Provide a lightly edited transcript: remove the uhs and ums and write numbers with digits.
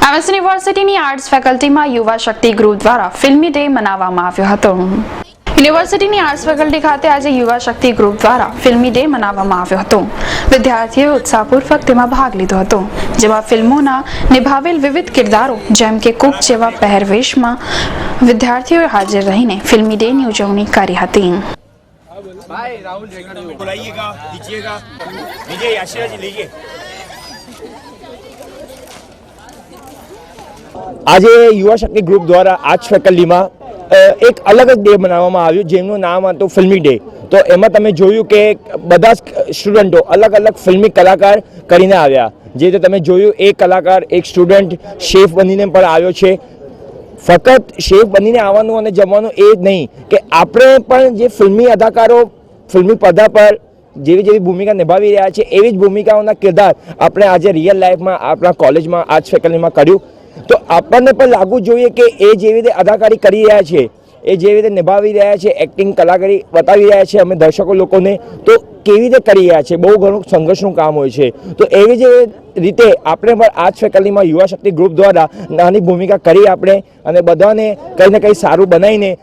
MS યુનિવર્સિટીની arts ફેકલ્ટીમાં યુવા શક્તિ group દ્વારા ફિલ્મી ડે મનાવવામાં આવ્યો હતો। યુનિવર્સિટીની આર્ટ્સ ફેકલ્ટી ખાતે આજે યુવા શક્તિ ગ્રુપ દ્વારા ફિલ્મી ડે મનાવવામાં આવ્યો હતો। વિદ્યાર્થીઓએ ઉત્સાહપૂર્વક તેમાં ભાગ લીધો હતો, જેમાં ફિલ્મોના નિભાવેલ વિવિધ કિરદારો જેમ કે કુક જેવા પહેરવેશમાં વિદ્યાર્થીઓએ હાજર રહીને ફિલ્મી ડેની ઉજવણી કરી હતી। आज युवा शक्ति ग्रुप द्वारा आर्ट्स फैकल्टी में एक अलग ज डे मनाववामां आव्यो जेमनुं नाम हतुं फिल्मी डे। तो एमां तमे जोयुं के बधा स्टूडंटो अलग अलग फिल्मी कलाकार करीने आव्या। जे तमे जोयुं एक कलाकार एक स्टूडंट शेफ बनीने पण आव्यो छे। फकत शेफ बनीने आववानुं अने जमवानुं ए ज नहीं कि आपणे पण जे फिल्मी अदाकारो फिल्मी पर्दा पर जेवी जेवी भूमिका निभावी रह्या छे एवी ज भूमिकाओना किरदार आपणे आजे रियल लाइफमां आपणा कॉलेजमां आर्ट्स फैकल्टीमां कर्युं। तो आपने पण लागू जोईए कि ए जेवी रीते अदाकारी करी रह्या छे, ए जेवी रीते निभावी रह्या छे, एक्टिंग कलाकारी बतावी रह्या छे अमे दर्शको लोकोने, तो केवी रीते करी रह्या छे। बहु घणुं संघर्षनुं काम होय छे। तो एवी ज रीते आपणे पण आर्ट्स फैकल्टीमां युवा शक्ति ग्रुप द्वारा नानी भूमिका करी आपणे अने बधाने कंई ने कंई सारूं बनावीने